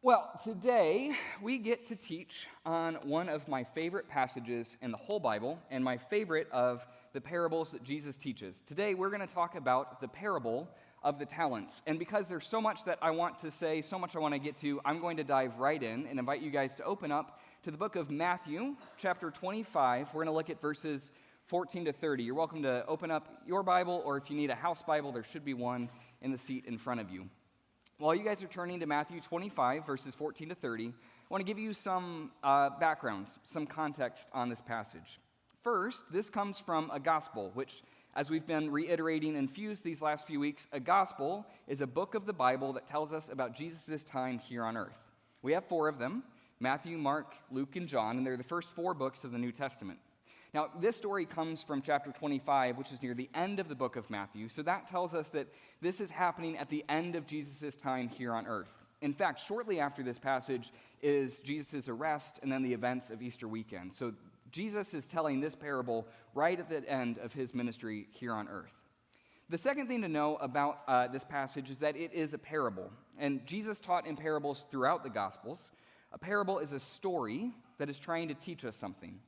Well, today we get to teach on one of my favorite passages in the whole Bible and my favorite of the parables that Jesus teaches. Today we're going to talk about the parable of the talents. And because there's so much that I want to say, so much I want to get to, I'm going to dive right in and invite you guys to open up to the book of Matthew, chapter 25. We're going to look at verses 14 to 30. You're welcome to open up your Bible, or if you need a house Bible, there should be one in the seat in front of you. While you guys are turning to Matthew 25, verses 14 to 30, I want to give you some background, some context on this passage. First, this comes from a gospel, which, as we've been reiterating and fused these last few weeks, a gospel is a book of the Bible that tells us about Jesus' time here on earth. We have four of them: Matthew, Mark, Luke, and John, and they're the first four books of the New Testament. Now, this story comes from chapter 25, which is near the end of the book of Matthew, so that tells us that this is happening at the end of Jesus' time here on earth. In fact, shortly after this passage is Jesus' arrest and then the events of Easter weekend. So Jesus is telling this parable right at the end of his ministry here on earth. The second thing to know about this passage is that it is a parable, and Jesus taught in parables throughout the Gospels. A parable is a story that is trying to teach us something.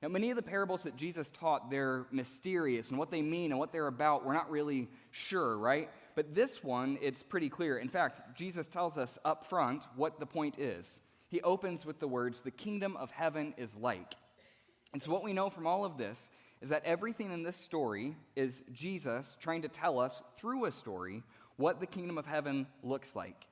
Now, many of the parables that Jesus taught, they're mysterious, and what they mean and what they're about, we're not really sure, right? But this one, it's pretty clear. In fact, Jesus tells us up front what the point is. He opens with the words, "The kingdom of heaven is like." And so what we know from all of this is that everything in this story is Jesus trying to tell us through a story what the kingdom of heaven looks like.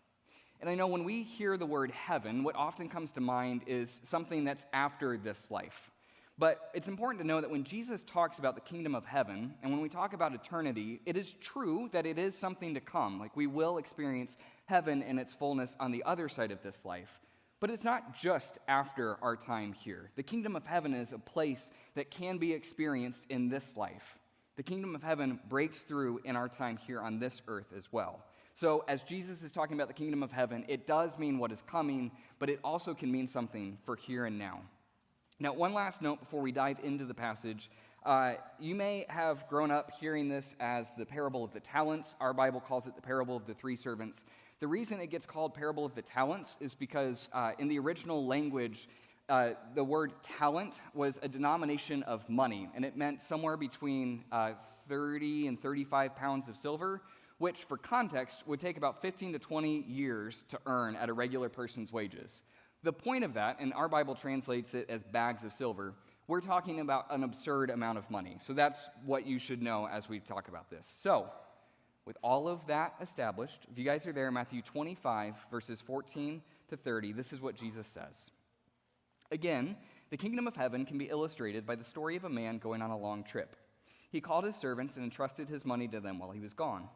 And I know when we hear the word heaven, what often comes to mind is something that's after this life. But it's important to know that when Jesus talks about the kingdom of heaven, and when we talk about eternity, it is true that it is something to come. Like, we will experience heaven in its fullness on the other side of this life. But it's not just after our time here. The kingdom of heaven is a place that can be experienced in this life. The kingdom of heaven breaks through in our time here on this earth as well. So as Jesus is talking about the kingdom of heaven, it does mean what is coming, but it also can mean something for here and now. Now, one last note before we dive into the passage. You may have grown up hearing this as the parable of the talents. Our Bible calls it the parable of the three servants. The reason it gets called parable of the talents is because in the original language, the word talent was a denomination of money, and it meant somewhere between 30 and 35 pounds of silver, which, for context, would take about 15 to 20 years to earn at a regular person's wages. The point of that, and our Bible translates it as bags of silver, we're talking about an absurd amount of money. So that's what you should know as we talk about this. So, with all of that established, if you guys are there, Matthew 25, verses 14 to 30, this is what Jesus says. Again, the kingdom of heaven can be illustrated by the story of a man going on a long trip. He called his servants and entrusted his money to them while he was gone.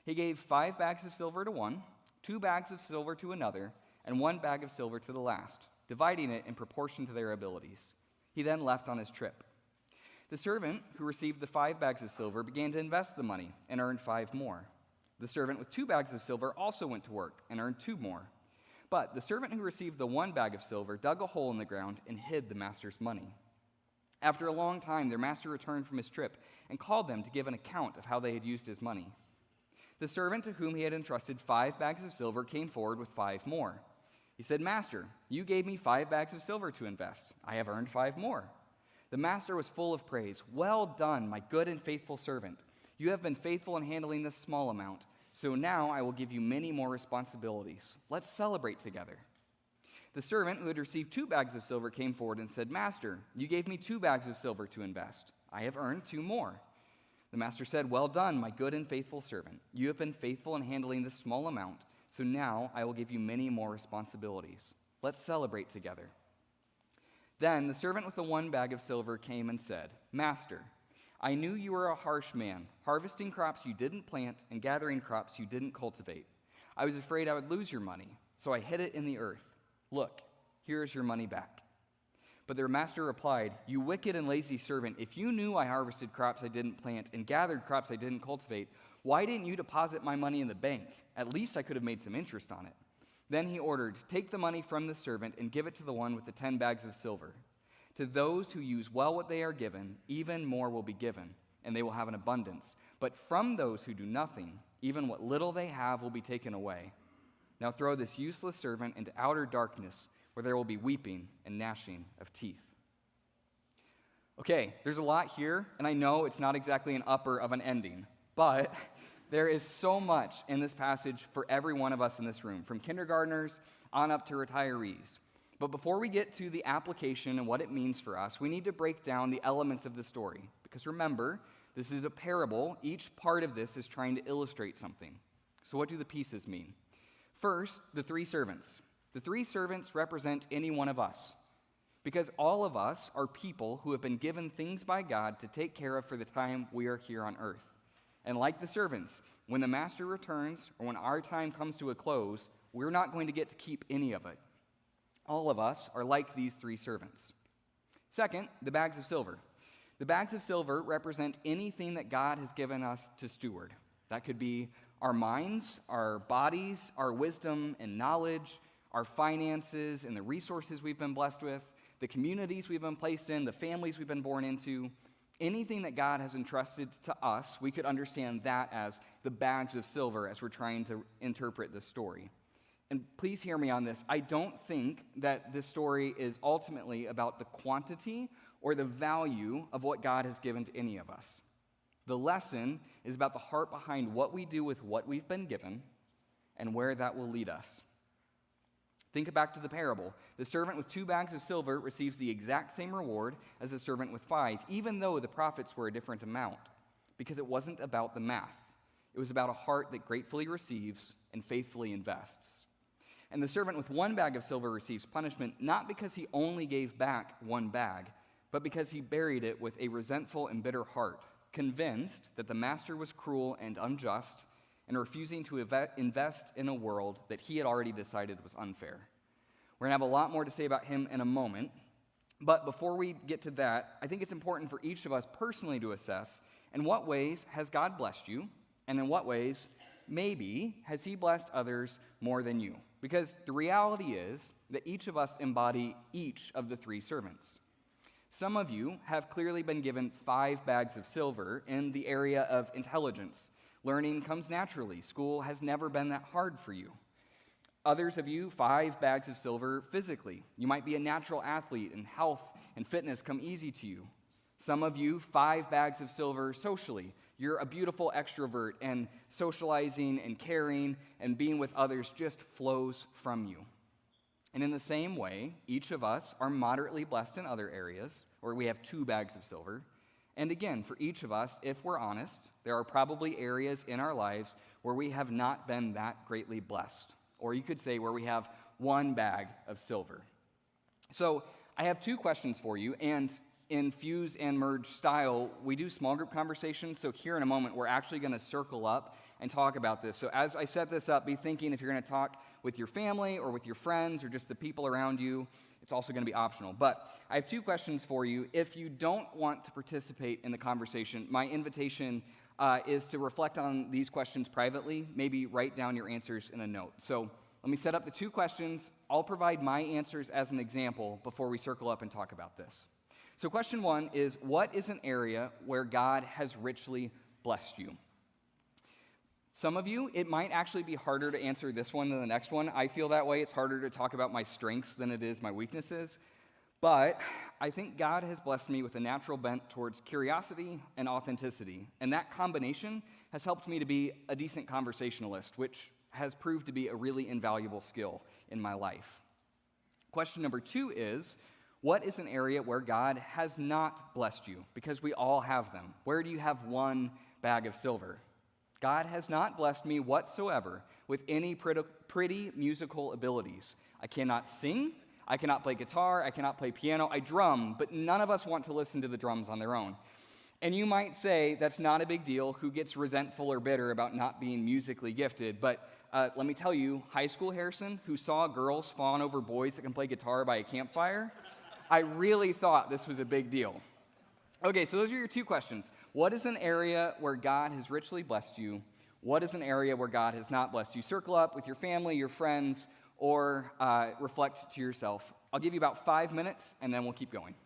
He gave 5 bags of silver to one, 2 bags of silver to another, and 1 bag of silver to the last, dividing it in proportion to their abilities. He then left on his trip. The servant who received the 5 bags of silver began to invest the money and earned 5 more. The servant with 2 bags of silver also went to work and earned 2 more. But the servant who received the 1 bag of silver dug a hole in the ground and hid the master's money. After a long time, their master returned from his trip and called them to give an account of how they had used his money. The servant to whom he had entrusted 5 bags of silver came forward with 5 more. He said, "Master, you gave me 5 bags of silver to invest. I have earned 5 more." The master was full of praise. "Well done, my good and faithful servant. You have been faithful in handling this small amount, so now I will give you many more responsibilities. Let's celebrate together." The servant who had received 2 bags of silver came forward and said, "Master, you gave me 2 bags of silver to invest. I have earned 2 more." The master said, "Well done, my good and faithful servant. You have been faithful in handling this small amount, so now I will give you many more responsibilities. Let's celebrate together." Then the servant with the 1 bag of silver came and said, "Master, I knew you were a harsh man, harvesting crops you didn't plant and gathering crops you didn't cultivate. I was afraid I would lose your money, so I hid it in the earth. Look, here is your money back." But their master replied, "You wicked and lazy servant, if you knew I harvested crops I didn't plant and gathered crops I didn't cultivate, why didn't you deposit my money in the bank? At least I could have made some interest on it." Then he ordered, "Take the money from the servant and give it to the one with the 10 bags of silver. To those who use well what they are given, even more will be given, and they will have an abundance. But from those who do nothing, even what little they have will be taken away. Now throw this useless servant into outer darkness, where there will be weeping and gnashing of teeth." Okay, there's a lot here, and I know it's not exactly an upper of an ending, but there is so much in this passage for every one of us in this room, from kindergartners on up to retirees. But before we get to the application and what it means for us, we need to break down the elements of the story. Because remember, this is a parable. Each part of this is trying to illustrate something. So what do the pieces mean? First, the three servants. The three servants represent any one of us. Because all of us are people who have been given things by God to take care of for the time we are here on earth. And like the servants, when the master returns or when our time comes to a close, we're not going to get to keep any of it. All of us are like these three servants. Second, the bags of silver. The bags of silver represent anything that God has given us to steward. That could be our minds, our bodies, our wisdom and knowledge, our finances and the resources we've been blessed with, the communities we've been placed in, the families we've been born into. Anything that God has entrusted to us, we could understand that as the bags of silver as we're trying to interpret this story. And please hear me on this. I don't think that this story is ultimately about the quantity or the value of what God has given to any of us. The lesson is about the heart behind what we do with what we've been given and where that will lead us. Think back to the parable. The servant with 2 bags of silver receives the exact same reward as the servant with 5, even though the profits were a different amount, because it wasn't about the math. It was about a heart that gratefully receives and faithfully invests. And the servant with 1 bag of silver receives punishment, not because he only gave back 1 bag, but because he buried it with a resentful and bitter heart, convinced that the master was cruel and unjust, and refusing to invest in a world that he had already decided was unfair. We're going to have a lot more to say about him in a moment, but before we get to that, I think it's important for each of us personally to assess in what ways has God blessed you, and in what ways, maybe, has he blessed others more than you? Because the reality is that each of us embody each of the 3 servants. Some of you have clearly been given 5 bags of silver in the area of intelligence. Learning comes naturally. School has never been that hard for you. Others of you, 5 bags of silver physically. You might be a natural athlete, and health and fitness come easy to you. Some of you, 5 bags of silver socially. You're a beautiful extrovert, and socializing and caring and being with others just flows from you. And in the same way, each of us are moderately blessed in other areas, or we have 2 bags of silver. And again, for each of us, if we're honest, there are probably areas in our lives where we have not been that greatly blessed. Or you could say where we have 1 bag of silver. So I have 2 questions for you, and in Fuse and Merge style, we do small group conversations, so here in a moment, we're actually going to circle up and talk about this. So as I set this up, be thinking if you're going to talk with your family or with your friends or just the people around you, it's also going to be optional. But I have 2 questions for you. If you don't want to participate in the conversation, my invitation is to reflect on these questions privately, maybe write down your answers in a note. So let me set up the 2 questions. I'll provide my answers as an example before we circle up and talk about this. So question 1 is, what is an area where God has richly blessed you? Some of you, it might actually be harder to answer this one than the next one. I feel that way. It's harder to talk about my strengths than it is my weaknesses. But I think God has blessed me with a natural bent towards curiosity and authenticity. And that combination has helped me to be a decent conversationalist, which has proved to be a really invaluable skill in my life. Question number 2 is, what is an area where God has not blessed you? Because we all have them. Where do you have 1 bag of silver? God has not blessed me whatsoever with any pretty musical abilities. I cannot sing, I cannot play guitar, I cannot play piano, I drum, but none of us want to listen to the drums on their own. And you might say that's not a big deal, who gets resentful or bitter about not being musically gifted, but let me tell you, high school Harrison, who saw girls fawn over boys that can play guitar by a campfire, I really thought this was a big deal. Okay, so those are your 2 questions. What is an area where God has richly blessed you? What is an area where God has not blessed you? Circle up with your family, your friends, or reflect to yourself. I'll give you about 5 minutes, and then we'll keep going.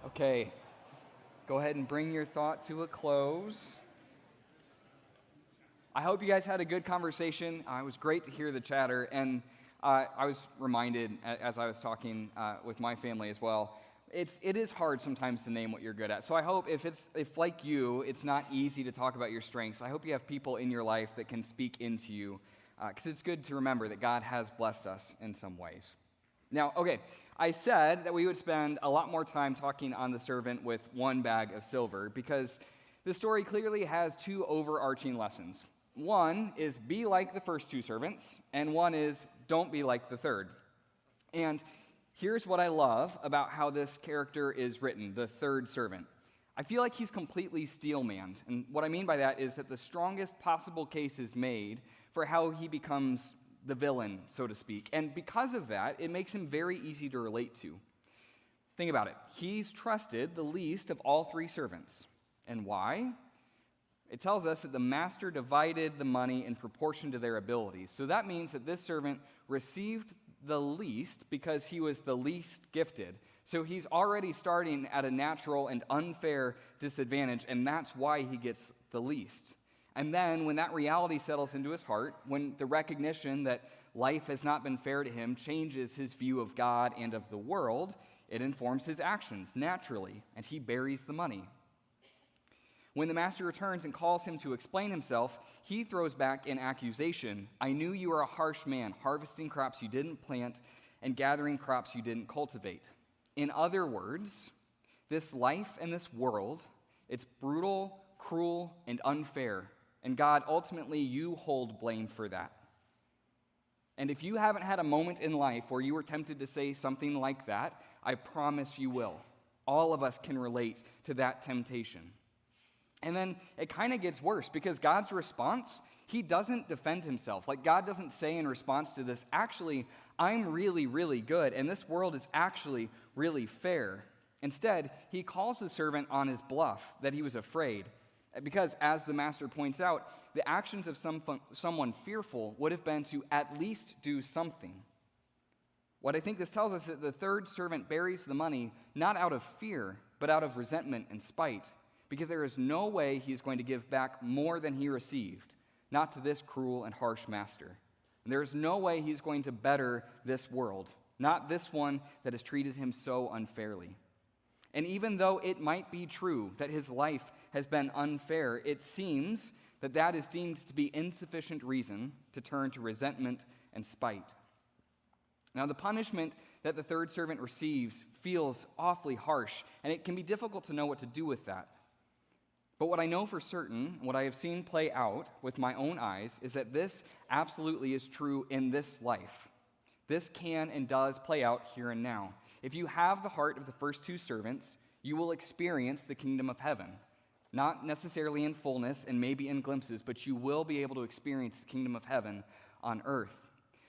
Okay, go ahead and bring your thought to a close. I hope you guys had a good conversation. It was great to hear the chatter, and I was reminded as I was talking with my family as well. It is hard sometimes to name what you're good at. So I hope if like you, it's not easy to talk about your strengths. I hope you have people in your life that can speak into you, because it's good to remember that God has blessed us in some ways. Now, okay, I said that we would spend a lot more time talking on the servant with one bag of silver, because the story clearly has two overarching lessons. One is be like the first two servants, and one is don't be like the third. And here's what I love about how this character is written, the third servant. I feel like he's completely steel-manned, and what I mean by that is that the strongest possible case is made for how he becomes the villain, so to speak. And because of that, it makes him very easy to relate to. Think about it. He's trusted the least of all three servants. And why? It tells us that the master divided the money in proportion to their abilities. So that means that this servant received the least because he was the least gifted. So he's already starting at a natural and unfair disadvantage, and that's why he gets the least. And then when that reality settles into his heart, when the recognition that life has not been fair to him changes his view of God and of the world, it informs his actions naturally, and he buries the money. When the master returns and calls him to explain himself, he throws back an accusation. I knew you were a harsh man, harvesting crops you didn't plant and gathering crops you didn't cultivate. In other words, this life and this world, it's brutal, cruel, and unfair. And God, ultimately, you hold blame for that. And if you haven't had a moment in life where you were tempted to say something like that, I promise you will. All of us can relate to that temptation. And then it kind of gets worse because God's response, he doesn't defend himself. Like God doesn't say in response to this, actually, I'm really, really good, and this world is actually really fair. Instead, he calls the servant on his bluff that he was afraid. Because, as the master points out, the actions of someone fearful would have been to at least do something. What I think this tells us is that the third servant buries the money not out of fear, but out of resentment and spite, because there is no way he's going to give back more than he received, not to this cruel and harsh master. And there is no way he's going to better this world, not this one that has treated him so unfairly. And even though it might be true that his life has been unfair, it seems that that is deemed to be insufficient reason to turn to resentment and spite. Now, the punishment that the third servant receives feels awfully harsh, and it can be difficult to know what to do with that. But what I know for certain, what I have seen play out with my own eyes, is that this absolutely is true in this life. This can and does play out here and now. If you have the heart of the first two servants, you will experience the kingdom of heaven. Not necessarily in fullness and maybe in glimpses, but you will be able to experience the kingdom of heaven on earth.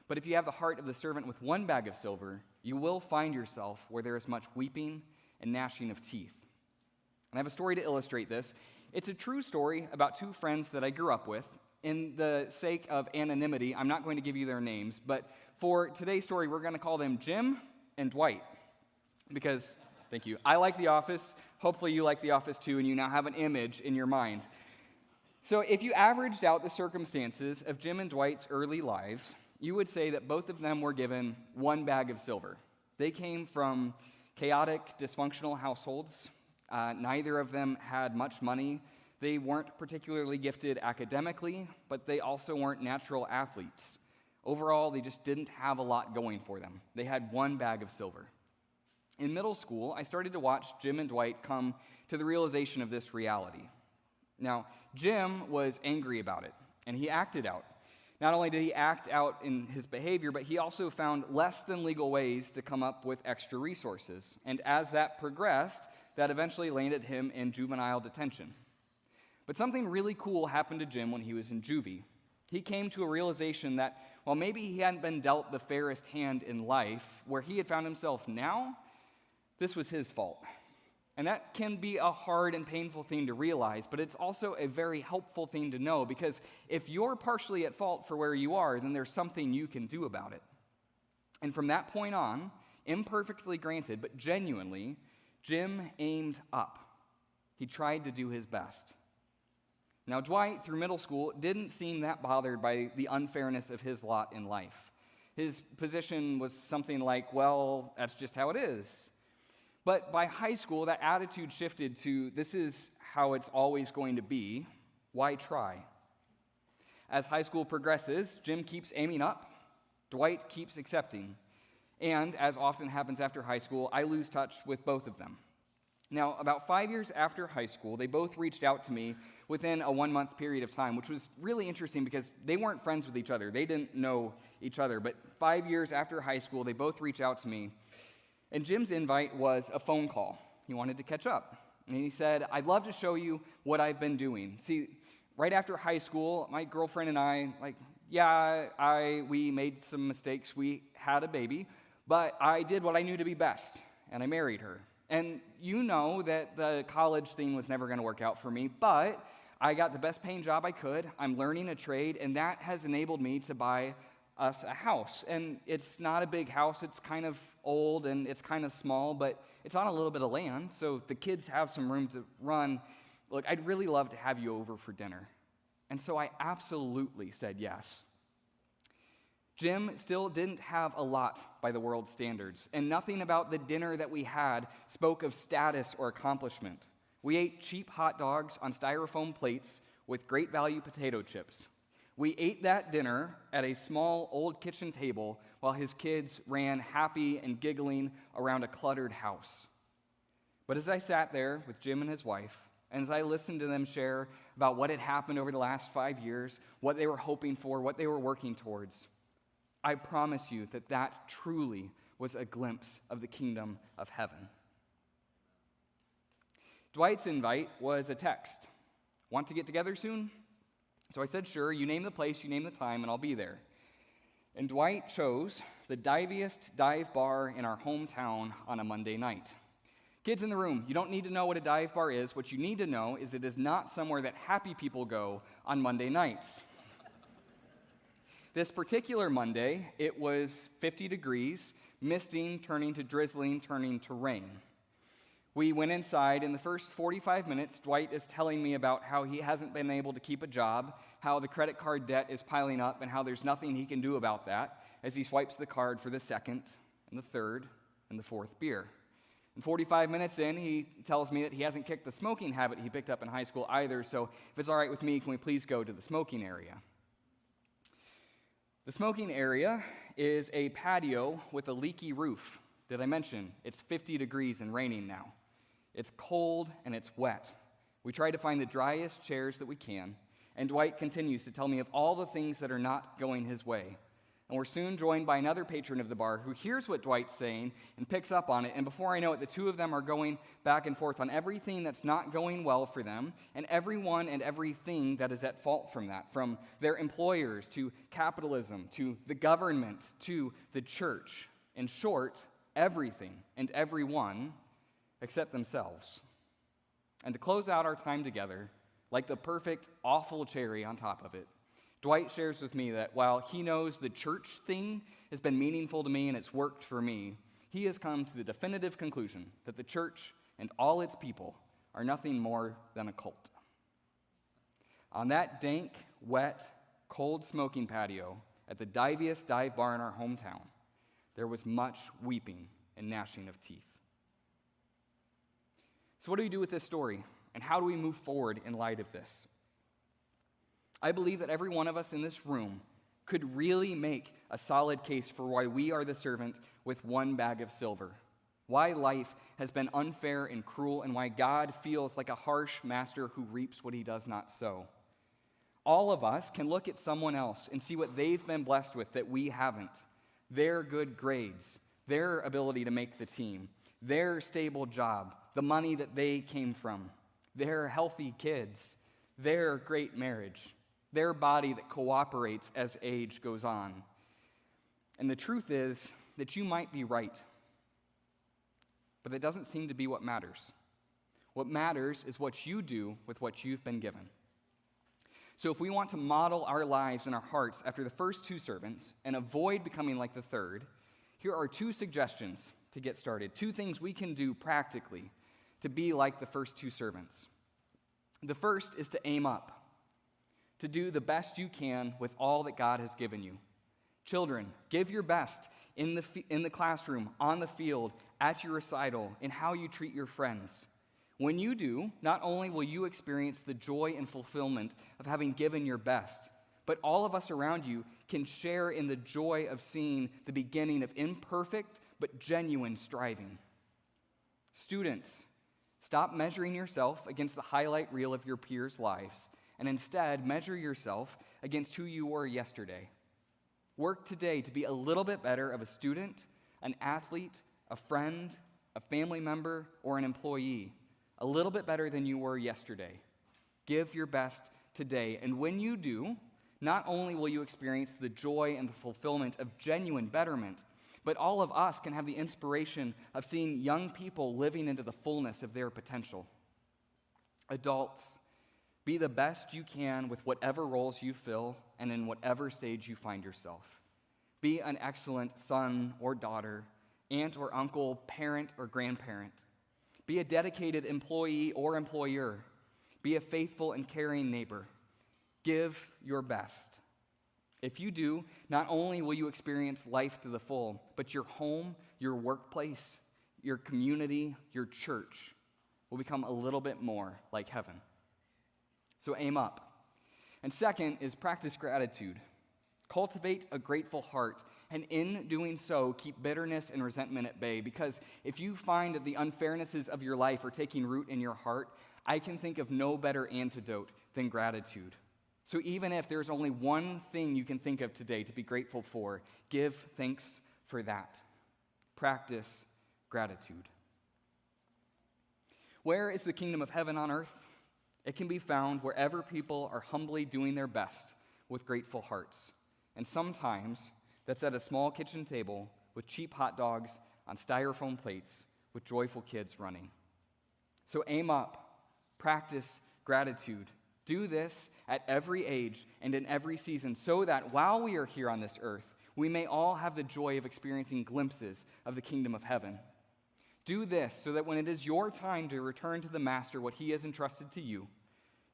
But if you have the heart of the servant with one bag of silver, you will find yourself where there is much weeping and gnashing of teeth. And I have a story to illustrate this. It's a true story about two friends that I grew up with. In the sake of anonymity, I'm not going to give you their names, but for today's story, we're going to call them Jim and Dwight. Because, thank you, I like The Office. Hopefully you like The Office too, and you now have an image in your mind. So if you averaged out the circumstances of Jim and Dwight's early lives, you would say that both of them were given one bag of silver. They came from chaotic, dysfunctional households. Neither of them had much money. They weren't particularly gifted academically, but they also weren't natural athletes. Overall, they just didn't have a lot going for them. They had one bag of silver. In middle school, I started to watch Jim and Dwight come to the realization of this reality. Now, Jim was angry about it, and he acted out. Not only did he act out in his behavior, but he also found less than legal ways to come up with extra resources. And as that progressed, that eventually landed him in juvenile detention. But something really cool happened to Jim when he was in juvie. He came to a realization that while maybe he hadn't been dealt the fairest hand in life, where he had found himself now, this was his fault. And that can be a hard and painful thing to realize, but it's also a very helpful thing to know, because if you're partially at fault for where you are, then there's something you can do about it. And from that point on, imperfectly granted, but genuinely, Jim aimed up. He tried to do his best. Now, Dwight, through middle school, didn't seem that bothered by the unfairness of his lot in life. His position was something like, well, that's just how it is. But by high school, that attitude shifted to, this is how it's always going to be. Why try? As high school progresses, Jim keeps aiming up. Dwight keeps accepting. And, as often happens after high school, I lose touch with both of them. Now, about 5 years after high school, they both reached out to me within a 1-month period of time, which was really interesting because they weren't friends with each other. They didn't know each other. But 5 years after high school, they both reached out to me. And Jim's invite was a phone call. He wanted to catch up. And he said, I'd love to show you what I've been doing. See, right after high school, my girlfriend and I, we made some mistakes. We had a baby. But I did what I knew to be best, and I married her. And you know that the college thing was never going to work out for me, but I got the best paying job I could. I'm learning a trade, and that has enabled me to buy us a house. And it's not a big house. It's kind of old, and it's kind of small, but it's on a little bit of land, so the kids have some room to run. Look, I'd really love to have you over for dinner. And so I absolutely said yes. Jim still didn't have a lot by the world's standards, and nothing about the dinner that we had spoke of status or accomplishment. We ate cheap hot dogs on styrofoam plates with great value potato chips. We ate that dinner at a small old kitchen table while his kids ran happy and giggling around a cluttered house. But as I sat there with Jim and his wife, and as I listened to them share about what had happened over the last 5 years, what they were hoping for, what they were working towards, I promise you that that truly was a glimpse of the kingdom of heaven. Dwight's invite was a text. Want to get together soon? So I said, sure, you name the place, you name the time, and I'll be there. And Dwight chose the diviest dive bar in our hometown on a Monday night. Kids in the room, you don't need to know what a dive bar is. What you need to know is it is not somewhere that happy people go on Monday nights. This particular Monday, it was 50 degrees, misting, turning to drizzling, turning to rain. We went inside. In the first 45 minutes, Dwight is telling me about how he hasn't been able to keep a job, how the credit card debt is piling up, and how there's nothing he can do about that as he swipes the card for the second and the third and the fourth beer. And 45 minutes in, he tells me that he hasn't kicked the smoking habit he picked up in high school either, so if it's all right with me, can we please go to the smoking area? The smoking area is a patio with a leaky roof. Did I mention it's 50 degrees and raining now? It's cold and it's wet. We try to find the driest chairs that we can, and Dwight continues to tell me of all the things that are not going his way. And we're soon joined by another patron of the bar who hears what Dwight's saying and picks up on it, and before I know it, the two of them are going back and forth on everything that's not going well for them and everyone and everything that is at fault from that, from their employers to capitalism to the government to the church. In short, everything and everyone except themselves. And to close out our time together, like the perfect awful cherry on top of it, Dwight shares with me that while he knows the church thing has been meaningful to me and it's worked for me, he has come to the definitive conclusion that the church and all its people are nothing more than a cult. On that dank, wet, cold smoking patio at the diviest dive bar in our hometown, there was much weeping and gnashing of teeth. So what do we do with this story, and how do we move forward in light of this? I believe that every one of us in this room could really make a solid case for why we are the servant with one bag of silver, why life has been unfair and cruel, and why God feels like a harsh master who reaps what he does not sow. All of us can look at someone else and see what they've been blessed with that we haven't. Their good grades, their ability to make the team, their stable job, the money that they came from, their healthy kids, their great marriage, their body that cooperates as age goes on. And the truth is that you might be right, but that doesn't seem to be what matters. What matters is what you do with what you've been given. So if we want to model our lives and our hearts after the first two servants and avoid becoming like the third, here are two suggestions to get started, two things we can do practically to be like the first two servants. The first is to aim up, to do the best you can with all that God has given you. Children, give your best in the classroom, on the field, at your recital, in how you treat your friends. When you do, not only will you experience the joy and fulfillment of having given your best, but all of us around you can share in the joy of seeing the beginning of imperfect but genuine striving. Students, stop measuring yourself against the highlight reel of your peers' lives, and instead measure yourself against who you were yesterday. Work today to be a little bit better of a student, an athlete, a friend, a family member, or an employee, a little bit better than you were yesterday. Give your best today, and when you do, not only will you experience the joy and the fulfillment of genuine betterment, but all of us can have the inspiration of seeing young people living into the fullness of their potential. Adults, be the best you can with whatever roles you fill and in whatever stage you find yourself. Be an excellent son or daughter, aunt or uncle, parent or grandparent. Be a dedicated employee or employer. Be a faithful and caring neighbor. Give your best. If you do, not only will you experience life to the full, but your home, your workplace, your community, your church will become a little bit more like heaven. So aim up. And second is practice gratitude. Cultivate a grateful heart, and in doing so, keep bitterness and resentment at bay, because if you find that the unfairnesses of your life are taking root in your heart, I can think of no better antidote than gratitude. So even if there's only one thing you can think of today to be grateful for, give thanks for that. Practice gratitude. Where is the kingdom of heaven on earth? It can be found wherever people are humbly doing their best with grateful hearts. And sometimes that's at a small kitchen table with cheap hot dogs on styrofoam plates with joyful kids running. So aim up, practice gratitude. Do this at every age and in every season so that while we are here on this earth, we may all have the joy of experiencing glimpses of the kingdom of heaven. Do this so that when it is your time to return to the Master what he has entrusted to you,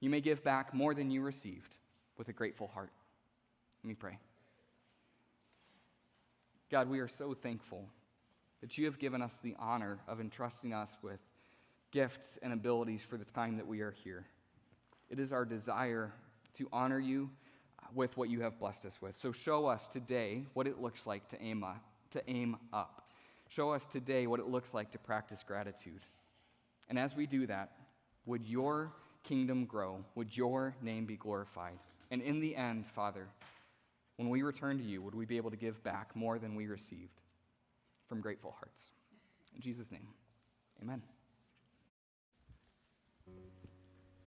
you may give back more than you received with a grateful heart. Let me pray. God, we are so thankful that you have given us the honor of entrusting us with gifts and abilities for the time that we are here. It is our desire to honor you with what you have blessed us with. So show us today what it looks like to aim up. Show us today what it looks like to practice gratitude. And as we do that, would your kingdom grow? Would your name be glorified? And in the end, Father, when we return to you, would we be able to give back more than we received from grateful hearts? In Jesus' name, amen.